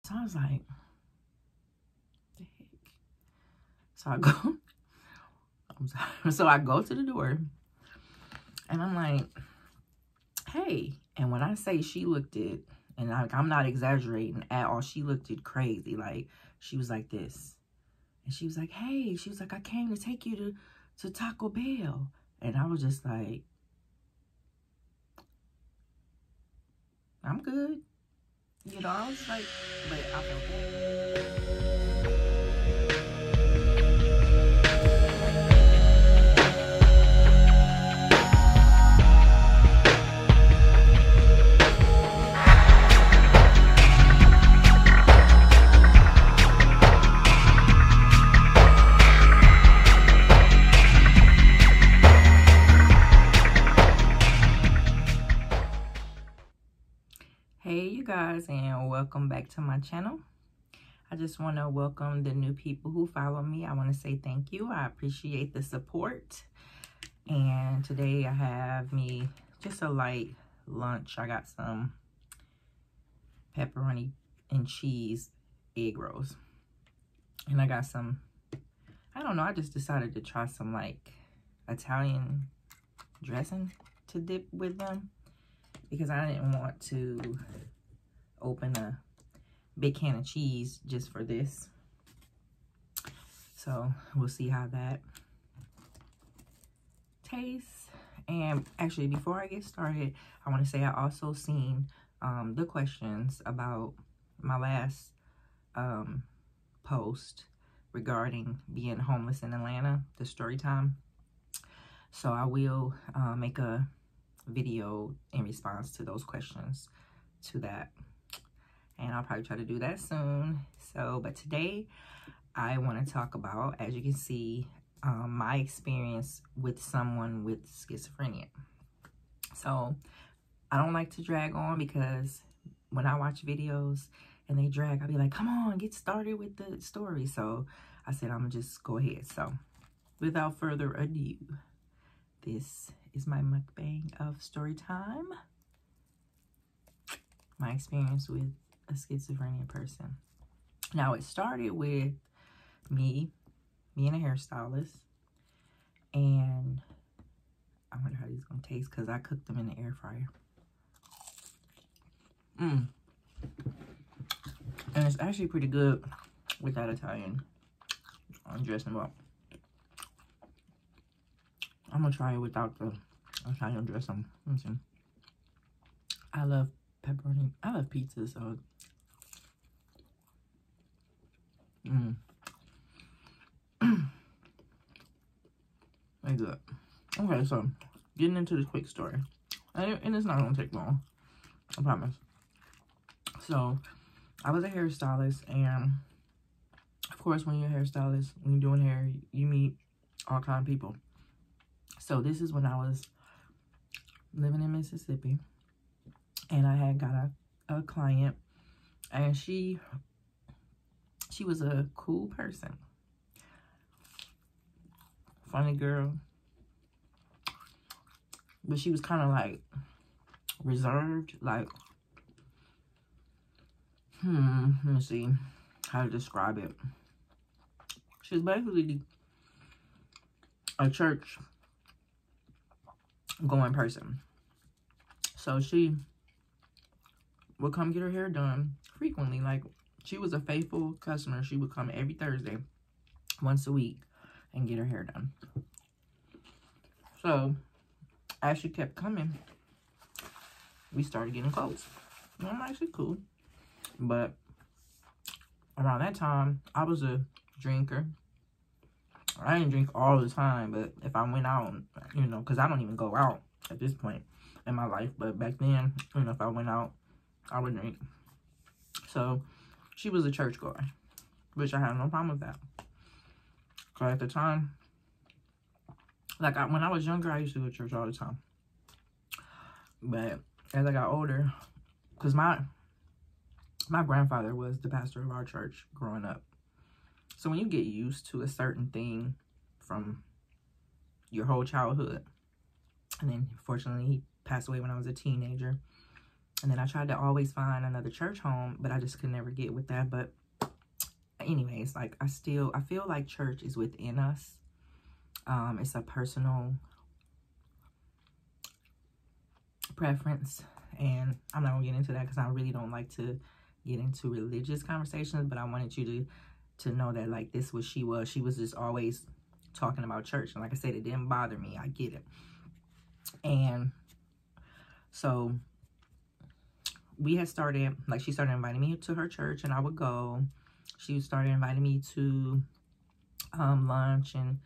So I was like, the heck? So I go, I'm sorry. So I go to the door and I'm like, hey. And when I say she looked it, and I'm not exaggerating at all, she looked it crazy. Like, she was like this. And she was like, hey, she was like, I came to take you to Taco Bell. And I was just like, I'm good. You know, I was like, but I felt good. Hey you guys, and welcome back to my channel. I just want to welcome the new people who follow me. I want to say thank you. I appreciate the support. And today I have me just a light lunch. I got some pepperoni and cheese egg rolls, and I got some, I don't know, I just decided to try some like Italian dressing to dip with them, because I didn't want to open a big can of cheese just for this. So we'll see how that tastes. And actually, before I get started, I want to say I also seen the questions about my last post regarding being homeless in Atlanta, the story time. So I will make a video in response to those questions to that, and I'll probably try to do that soon. So but today I want to talk about, as you can see, my experience with someone with schizophrenia. So I don't like to drag on, because when I watch videos and they drag, I'll be like, come on, get started with the story. So I said I'm gonna just go ahead. So without further ado, this is my mukbang of story time. My experience with a schizophrenia person. Now, it started with me being a hairstylist, and I wonder how these gonna taste, because I cooked them in the air fryer. And it's actually pretty good with that Italian dressing, but I'm gonna try it without the Italian dressing. Listen, I love pepperoni. I love pizza, so very good. Okay, so getting into this quick story, and it's not gonna take long, I promise. So I was a hairstylist, and of course, when you're a hairstylist, when you're doing hair, you meet all kind of people. So this is when I was living in Mississippi, and I had got a client, and she was a cool person, funny girl, but she was kind of like reserved, like, let me see how to describe it. She's basically a church going person. So she would come get her hair done frequently. Like, she was a faithful customer. She would come every Thursday, once a week, and get her hair done. So as she kept coming, we started getting close. And I'm actually cool. But around that time, I was a drinker. I didn't drink all the time, but if I went out, you know, because I don't even go out at this point in my life. But back then, you know, if I went out, I would drink. So she was a churchgoer, which I had no problem with that. Because at the time, like, when I was younger, I used to go to church all the time. But as I got older, because my grandfather was the pastor of our church growing up. So when you get used to a certain thing from your whole childhood, and then fortunately he passed away when I was a teenager, And then I tried to always find another church home, but I just could never get with that. But anyways, like, I feel like church is within us. It's a personal preference, and I'm not gonna get into that because I really don't like to get into religious conversations, but I wanted you to know that, like, this was she was just always talking about church, and like I said, it didn't bother me. I get it. And so we had started, like, she started inviting me to her church, and I would go. She started inviting me to lunch, and,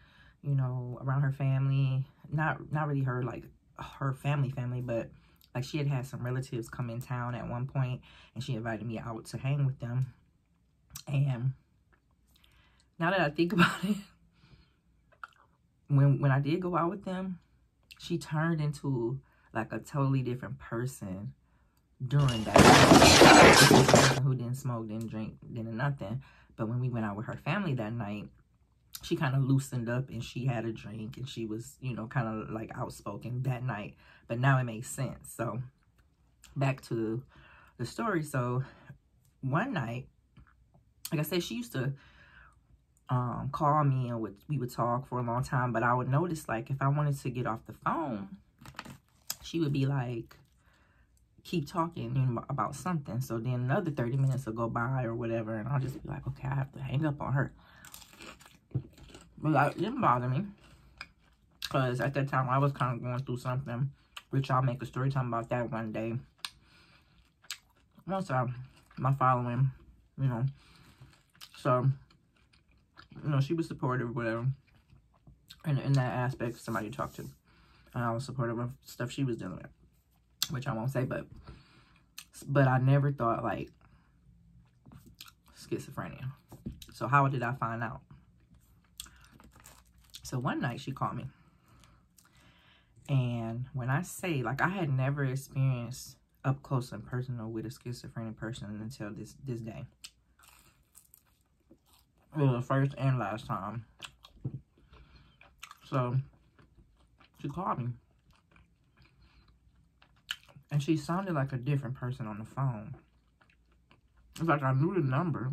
you know, around her family. Not really her, like, her family, but, like, she had some relatives come in town at one point, and she invited me out to hang with them. And now that I think about it, when I did go out with them, she turned into, like, a totally different person during that. Who didn't smoke, didn't drink, didn't nothing. But when we went out with her family that night, she kind of loosened up, and she had a drink, and she was, you know, kind of like outspoken that night. But now it makes sense. So back to the story. So one night, like I said, she used to call me, and we would talk for a long time. But I would notice, like, if I wanted to get off the phone, she would be like, keep talking, you know, about something. So then another 30 minutes will go by or whatever, and I'll just be like, okay, I have to hang up on her. But it didn't bother me, because at that time I was kind of going through something, which I'll make a story time about that one day. Once my following, you know. So, you know, she was supportive, whatever. And in that aspect, somebody to talk to. And I was supportive of stuff she was dealing with, which I won't say, but I never thought, like, schizophrenia. So how did I find out? So one night she called me. And when I say, like, I had never experienced up close and personal with a schizophrenic person until this day. It was the first and last time. So she called me. And she sounded like a different person on the phone. It's like I knew the number,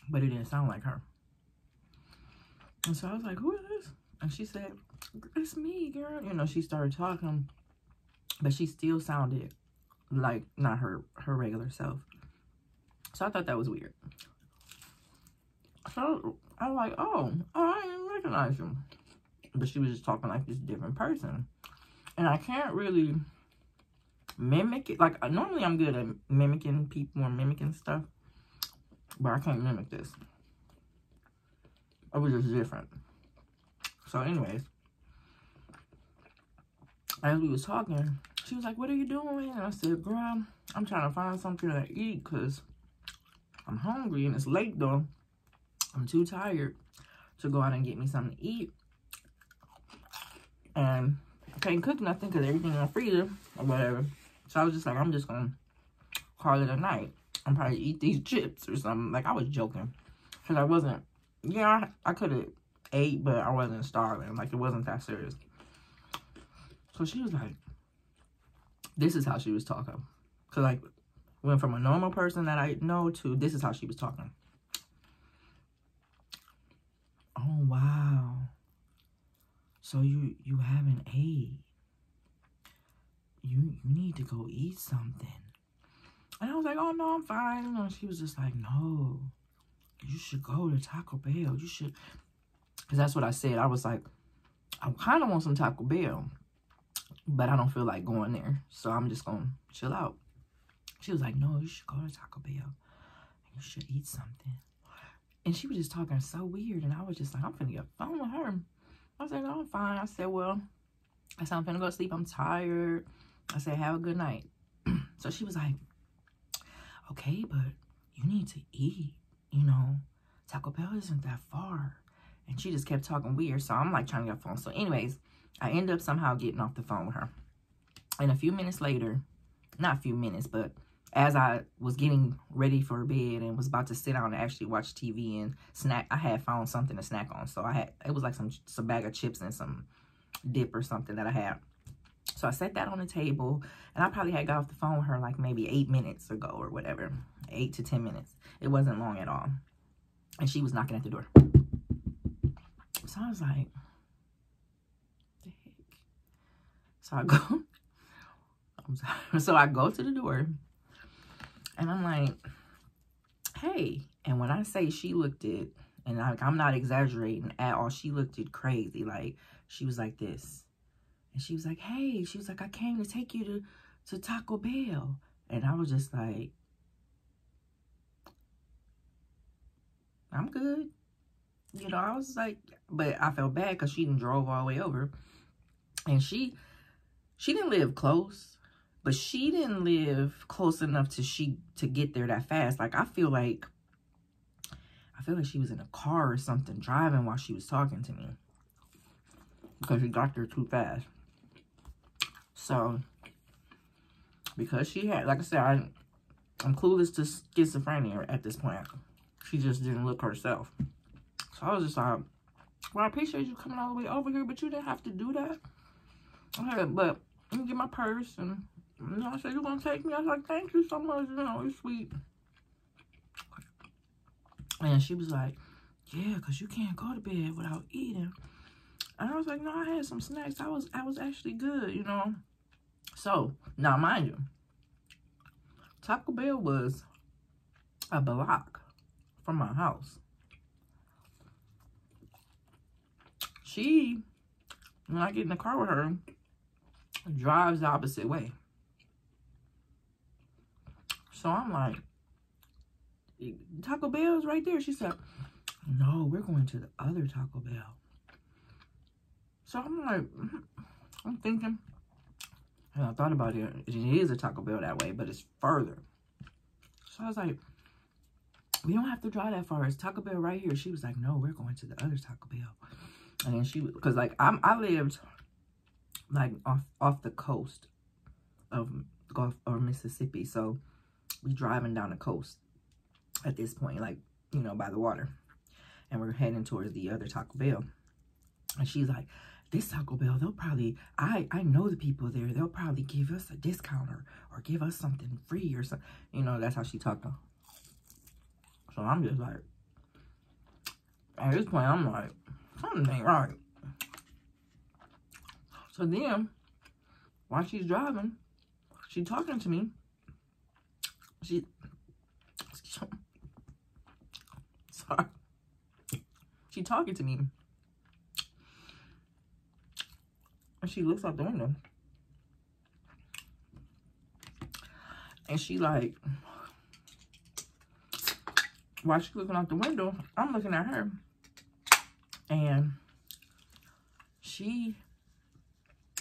but it didn't sound like her. And so I was like, who is this? And she said, it's me, girl. You know, she started talking, but she still sounded like not her regular self. So I thought that was weird. So I was like, oh, I didn't recognize you. But she was just talking like this different person. And I can't really mimic it. Like, normally I'm good at mimicking people and mimicking stuff, but I can't mimic this. It was just different. So anyways, as we was talking, she was like, what are you doing? And I said, girl, I'm trying to find something to eat because I'm hungry and it's late though. I'm too tired to go out and get me something to eat. And I can't cook nothing because everything in the freezer or whatever. So I was just like, I'm just going to call it a night. I'm probably eat these chips or something. Like, I was joking. Because I wasn't, yeah, I could have ate, but I wasn't starving. Like, it wasn't that serious. So she was like, this is how she was talking. Because, like, went from a normal person that I know to this is how she was talking. Oh, wow. So you haven't ate. You need to go eat something. And I was like, oh, no, I'm fine. You know, she was just like, no, you should go to Taco Bell. You should. Because that's what I said. I was like, I kind of want some Taco Bell, but I don't feel like going there. So I'm just going to chill out. She was like, no, you should go to Taco Bell. You should eat something. And she was just talking so weird. And I was just like, I'm finna get a phone with her. I said, no, I'm fine. I said, well, I'm finna go to sleep. I'm tired. I said, have a good night. So she was like, okay, but you need to eat. You know, Taco Bell isn't that far. And she just kept talking weird. So I'm like trying to get a phone. So anyways, I end up somehow getting off the phone with her. And a few minutes later, not a few minutes, but as I was getting ready for bed and was about to sit down and actually watch TV and snack, I had found something to snack on. So it was like some bag of chips and some dip or something that I had. So I set that on the table, and I probably had got off the phone with her like maybe 8 minutes ago or whatever. 8 to 10 minutes. It wasn't long at all. And she was knocking at the door. So I was like, what the heck? So I go, I'm sorry. So I go to the door, and I'm like, hey. And when I say she looked it, and I'm not exaggerating at all, she looked it crazy. Like, she was like this. And she was like, hey, she was like, I came to take you to Taco Bell. And I was just like, I'm good. You know, I was like, but I felt bad because she done drove all the way over. And she didn't live close, but she didn't live close enough to get there that fast. Like, I feel like she was in a car or something driving while she was talking to me, because she got there too fast. So, because she had, like I said, I'm clueless to schizophrenia at this point. She just didn't look herself. So I was just like, well, I appreciate you coming all the way over here, but you didn't have to do that. Okay, but let me get my purse, and you know, I said, you're gonna take me? I was like, thank you so much, you know, you're sweet. And she was like, yeah, because you can't go to bed without eating. And I was like, no, I had some snacks. I was actually good, you know. So, now mind you, Taco Bell was a block from my house. She, when I get in the car with her, drives the opposite way. So I'm like, Taco Bell's right there. She said, no, we're going to the other Taco Bell. So I'm like, I'm thinking, and I thought about it. It is a Taco Bell that way, but it's further. So I was like, we don't have to drive that far. It's Taco Bell right here. She was like, no, we're going to the other Taco Bell. And then she, because like I lived like off the coast of Gulf or Mississippi, so we driving down the coast at this point, like, you know, by the water, and we're heading towards the other Taco Bell. And she's like, this Taco Bell, they'll probably, I know the people there, they'll probably give us a discount or give us something free or something. You know, that's how she talked. So I'm just like, at this point, I'm like, something ain't right. So then, while she's driving, she talking to me. Sorry. She talking to me. And she looks out the window. And she like, while she's looking out the window, I'm looking at her. And she,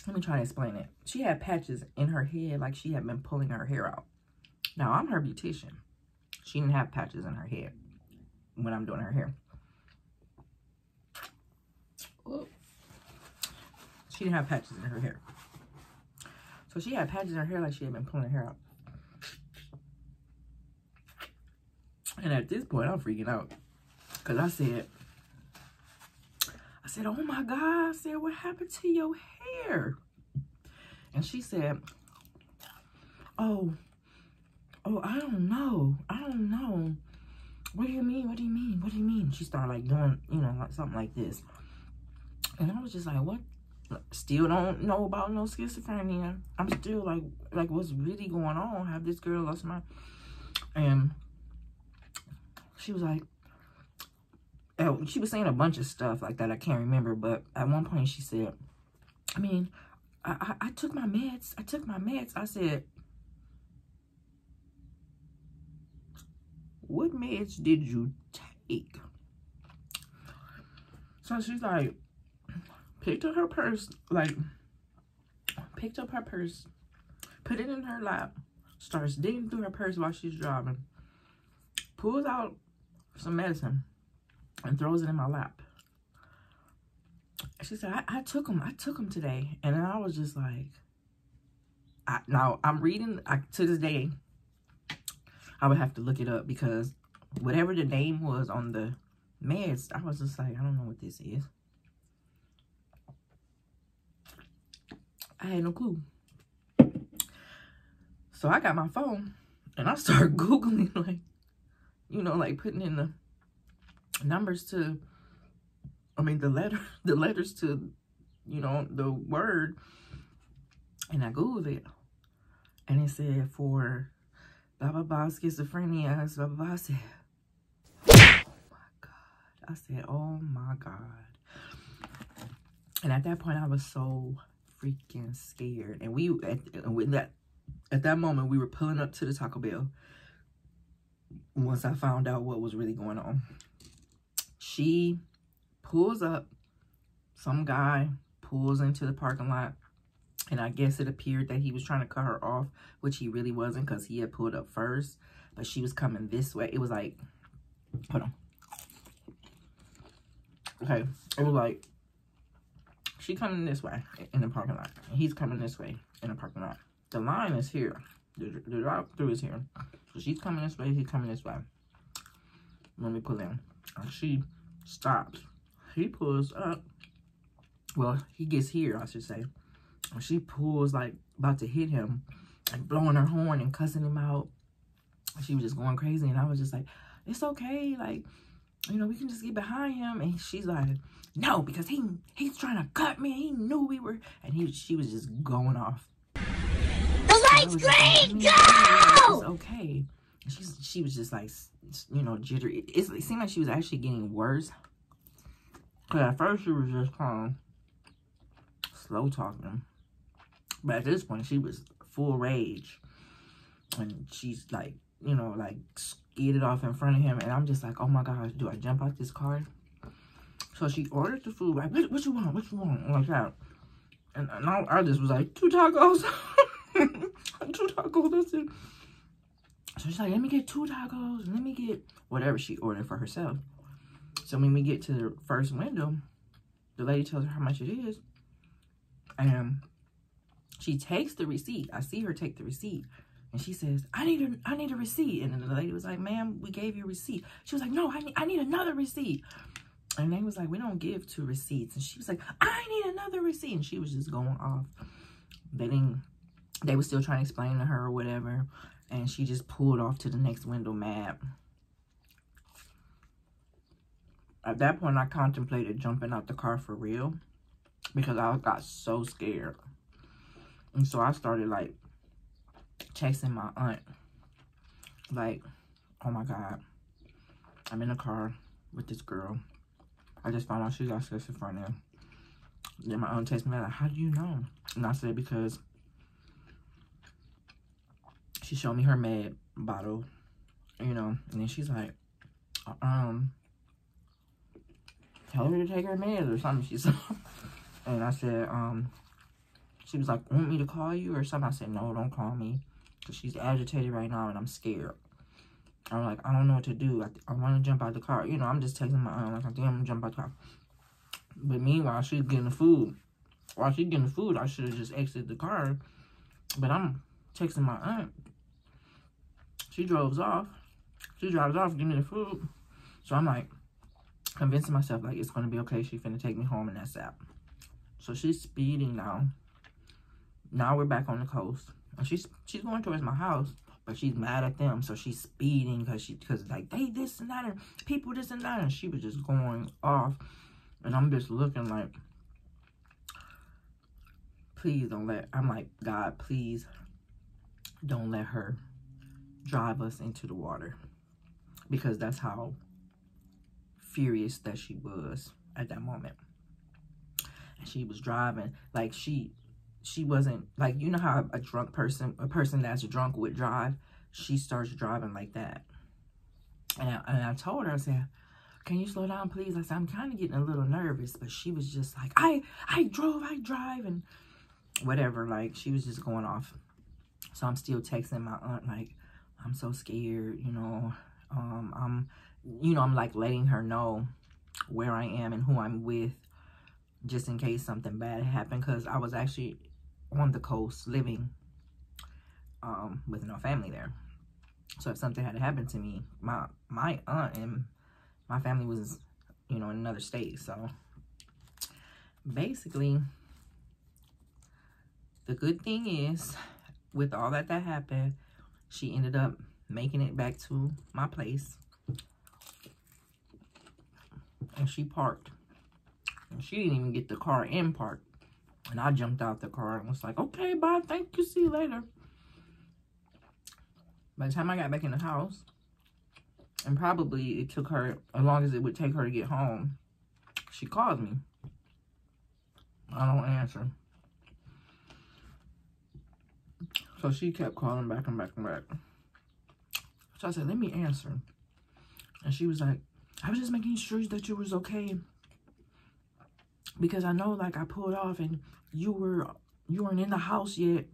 let me try to explain it. She had patches in her head like she had been pulling her hair out. Now, I'm her beautician. She didn't have patches in her head when I'm doing her hair. Whoa. She didn't have patches in her hair. So she had patches in her hair like she had been pulling her hair out. And at this point, I'm freaking out. Because I said, oh my God. I said, what happened to your hair? And she said, oh, I don't know. What do you mean? She started like doing, you know, like something like this. And I was just like, what? Still don't know about no schizophrenia. I'm still like what's really going on? Have this girl lost my... And she was like, she was saying a bunch of stuff like that. I can't remember. But at one point she said, I mean, I took my meds. I said, what meds did you take? So she's like, picked up her purse, put it in her lap, starts digging through her purse while she's driving, pulls out some medicine, and throws it in my lap. She said, I took them today. And then I was just like, now I'm reading, to this day, I would have to look it up because whatever the name was on the meds, I was just like, I don't know what this is. I had no clue. So I got my phone and I started Googling, like, you know, like putting in the numbers to, I mean, the letters to, you know, the word. And I Googled it. And it said for blah, blah, blah, schizophrenia, blah, blah, blah. I said, oh my God. I said, oh my God. And at that point, I was so freaking scared. And at that moment, we were pulling up to the Taco Bell. Once I found out what was really going on, she pulls up. Some guy pulls into the parking lot. And I guess it appeared that he was trying to cut her off, which he really wasn't, because he had pulled up first. But she was coming this way. It was like, hold on. Okay, it was like, she coming this way in the parking lot. And he's coming this way in the parking lot. The line is here. The drive-thru is here. So she's coming this way, he's coming this way. Let me pull in. And she stops. He pulls up. Well, he gets here, I should say. And she pulls, like, about to hit him, like, blowing her horn and cussing him out. She was just going crazy, and I was just like, it's okay, like, you know, we can just get behind him. And she's like, no, because he's trying to cut me. He knew we were, and she was just going off. The light's green, go! It's okay. And she was just like, you know, jittery. It seemed like she was actually getting worse. Because at first she was just kind of slow talking. But at this point, she was full rage. And she's like, you know, like skidded off in front of him. And I'm just like, oh my gosh, do I jump out this car? So she ordered the food, like, what you want? What you want? Like that. And I just was like, 2 tacos. 2 tacos, that's it. So she's like, let me get 2 tacos. Let me get whatever she ordered for herself. So when we get to the first window, the lady tells her how much it is. And she takes the receipt. I see her take the receipt. And she says, I need a receipt. And then the lady was like, ma'am, we gave you a receipt. She was like, no, I need another receipt. And they was like, we don't give 2 receipts. And she was like, I need another receipt. And she was just going off. They were still trying to explain to her or whatever. And she just pulled off to the next window mad. At that point, I contemplated jumping out the car for real. Because I got so scared. And so I started, like, texting my aunt. Like, oh my God. I'm in a car with this girl. I just found out she got schizophrenia. Then my aunt texted me, like, how do you know? And I said, because she showed me her med bottle, you know. And then she's like, tell her to take her meds or something, she said. And I said, she was like, want me to call you or something? I said, no, don't call me. Because she's agitated right now and I'm scared. I'm like, I don't know what to do. I want to jump out the car. You know, I'm just texting my aunt, like, I think I'm going to jump out the car. But meanwhile, she's getting the food. While she's getting the food, I should have just exited the car. But I'm texting my aunt. She drives off, give me the food. So I'm like, convincing myself, like, it's going to be okay. She's finna take me home and that's that. So she's speeding now. Now we're back on the coast. And she's going towards my house. But she's mad at them. So she's speeding because like, they this and that. And people this and that. And she was just going off. And I'm just looking like, please don't let, I'm like, God, please don't let her drive us into the water. Because that's how furious that she was at that moment. And she was driving like she wasn't, like, you know how a drunk person, a person that's drunk would drive, she starts driving like that. And I told her, I said, can you slow down, please? I said, I'm kind of getting a little nervous. But she was just like, I drive, and whatever. Like, she was just going off. So I'm still texting my aunt, like, I'm so scared, you know. I'm like letting her know where I am and who I'm with, just in case something bad happened. Because I was actually on the coast living with no family there. So if something had happened to me, my aunt and my family was, you know, in another state. So basically, The good thing is, with all that happened, she ended up making it back to my place. And she parked. And she didn't even get the car in park. And I jumped out the car and was like, okay, bye, thank you, see you later. By the time I got back in the house, and probably it took her as long as it would take her to get home, she called me. I don't answer. So she kept calling back and back and back. So I said, let me answer. And she was like, I was just making sure that you was okay. Because I know, like, I pulled off and you weren't in the house yet.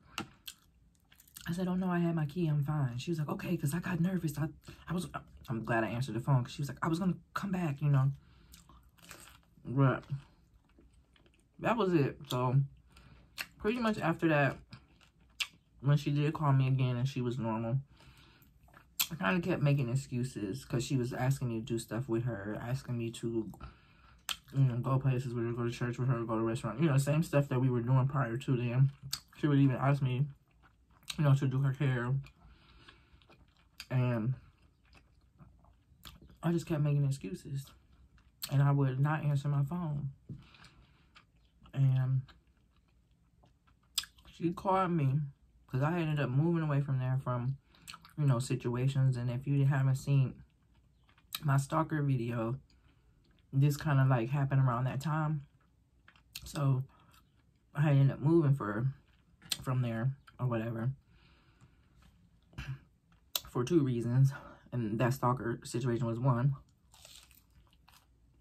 I said, oh no, I had my key, I'm fine. She was like, okay, because I got nervous. I'm glad I answered the phone, because she was like, I was going to come back, you know. But that was it. So pretty much after that, when she did call me again and she was normal, I kind of kept making excuses, because she was asking me to do stuff with her, asking me to, you know, go places with her, go to church with her, go to a restaurant, you know, same stuff that we were doing prior to them. She would even ask me, you know, to do her hair. And I just kept making excuses. And I would not answer my phone. And she called me, because I ended up moving away from there from, you know, situations. And if you haven't seen my stalker video, this kind of like happened around that time. So I ended up moving from there or whatever for 2 reasons. And that stalker situation was one.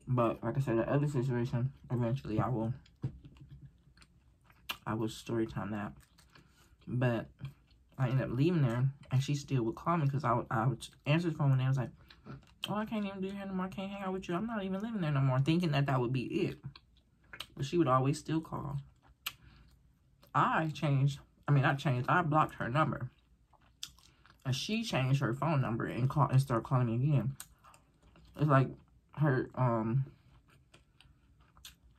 But like I said, the other situation, eventually I will story time that. But I ended up leaving there, and she still would call me, because I would answer the phone and I was like, oh, I can't even do here no more. I can't hang out with you. I'm not even living there no more. Thinking that would be it. But she would always still call. I blocked her number. And she changed her phone number and started calling me again. It's like her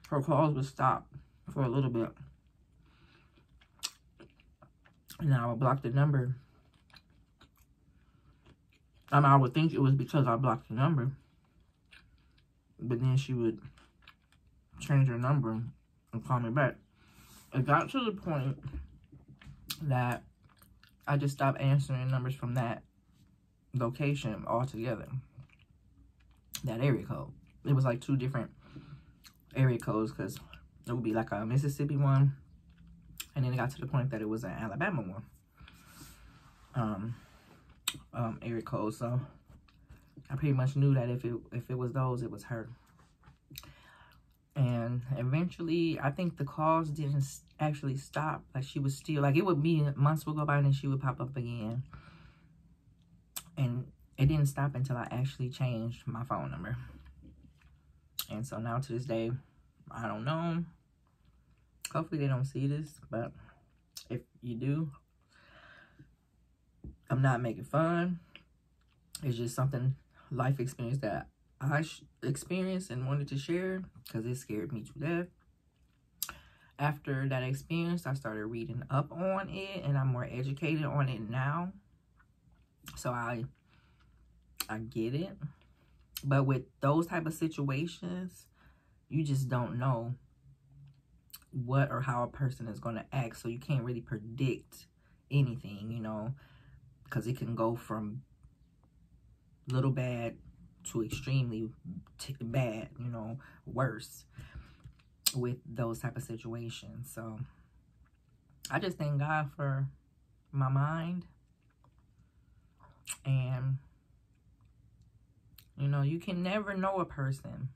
calls would stop for a little bit. And I would block the number. I would think it was because I blocked the number. But then she would change her number and call me back. It got to the point that I just stopped answering numbers from that location altogether. That area code. It was like 2 different area codes, because it would be like a Mississippi one, and then it got to the point that it was an Alabama one. Area code. So I pretty much knew that if it was those, it was her. And eventually, I think the calls didn't actually stop. Like, she was still, like, it would be months would go by and then she would pop up again. And it didn't stop until I actually changed my phone number. And so now to this day, I don't know. Hopefully they don't see this, but if you do, I'm not making fun. It's just something, life experience that I experienced and wanted to share, because it scared me to death. After that experience, I started reading up on it, and I'm more educated on it now. So I get it. But with those type of situations, you just don't know what or how a person is going to act. So you can't really predict anything, you know, because it can go from little bad to extremely bad, you know, worse with those type of situations. So I just thank God for my mind. And you know, you can never know a person.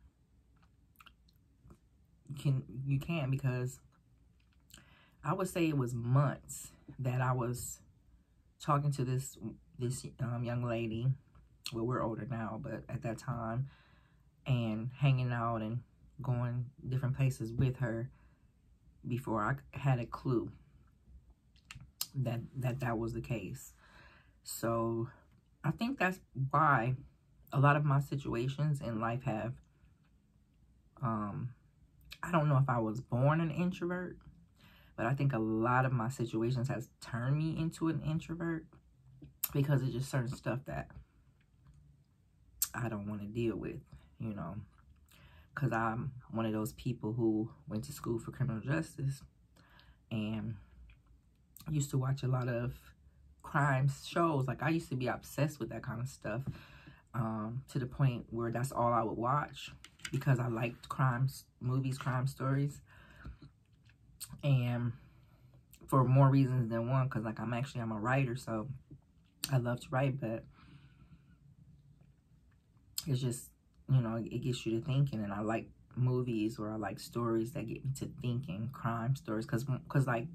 You can't, because I would say it was months that I was talking to this young lady. Well, we're older now, but at that time, and hanging out and going different places with her before I had a clue that was the case. So I think that's why a lot of my situations in life have, I don't know if I was born an introvert, But I think a lot of my situations has turned me into an introvert because it's just certain stuff that I don't want to deal with, you know. Because I'm one of those people who went to school for criminal justice and used to watch a lot of crime shows. Like, I used to be obsessed with that kind of stuff, to the point where that's all I would watch because I liked crime movies, crime stories. And for more reasons than one, because like I'm a writer, so I love to write, but it's just, you know, it gets you to thinking. And I like movies, or I like stories that get me to thinking, crime stories, because like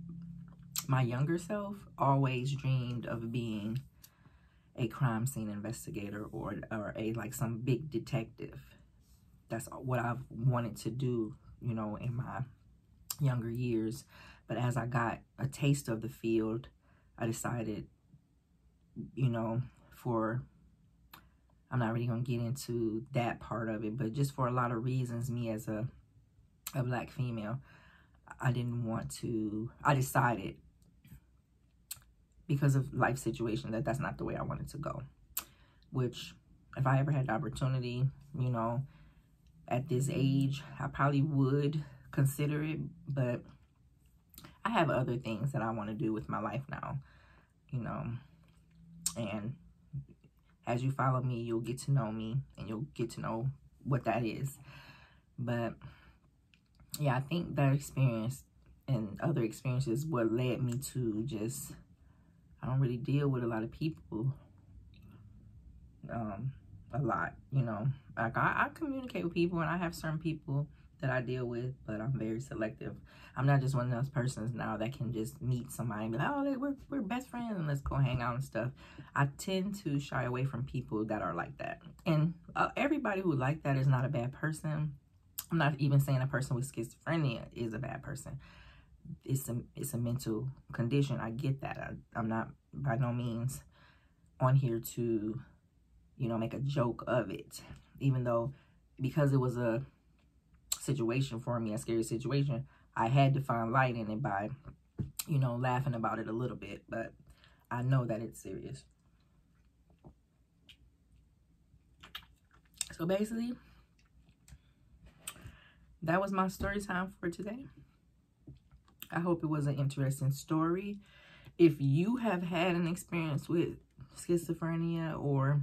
my younger self always dreamed of being a crime scene investigator, or a like some big detective. That's what I've wanted to do, you know, in my younger years. But as I got a taste of the field, I decided, you know, I'm not really going to get into that part of it, but just for a lot of reasons, me as a black female, I decided, because of life situation, that's not the way I wanted to go. Which, if I ever had the opportunity, you know, at this age, I probably would consider it, but I have other things that I want to do with my life now, you know. And as you follow me, you'll get to know me, and you'll get to know what that is. But yeah, I think that experience and other experiences what led me to just, I don't really deal with a lot of people a lot, you know. Like I communicate with people, and I have certain people that I deal with, but I'm very selective. I'm not just one of those persons now that can just meet somebody and be like, oh, we're best friends and let's go hang out and stuff. I tend to shy away from people that are like that. And everybody who like that is not a bad person. I'm not even saying a person with schizophrenia is a bad person. It's a mental condition. I get that. I'm not by no means on here to, you know, make a joke of it. Even though, because it was a situation for me, a scary situation, I had to find light in it by, you know, laughing about it a little bit. But I know that it's serious. So basically, that was my story time for today. I hope it was an interesting story. If you have had an experience with schizophrenia, or,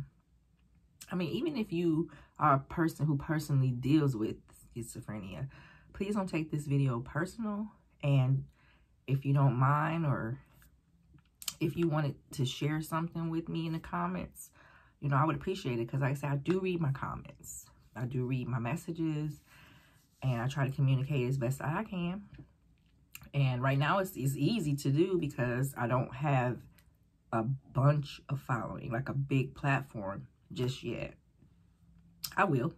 I mean, even if you are a person who personally deals with schizophrenia, please don't take this video personal. And if you don't mind, or if you wanted to share something with me in the comments, you know, I would appreciate it. Because like I said, I do read my comments. I do read my messages. And I try to communicate as best I can. And right now it's easy to do because I don't have a bunch of following, like a big platform just yet. I will,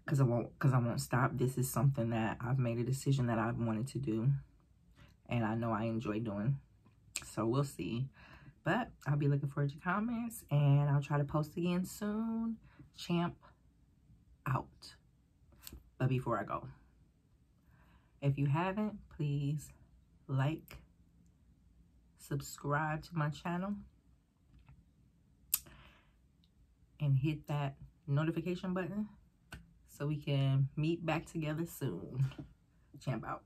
because I won't stop. This is something that I've made a decision that I've wanted to do, and I know I enjoy doing. So we'll see. But I'll be looking forward to comments, and I'll try to post again soon. Champ out. But before I go, if you haven't, please like, subscribe to my channel, and hit that notification button so we can meet back together soon. Champ out.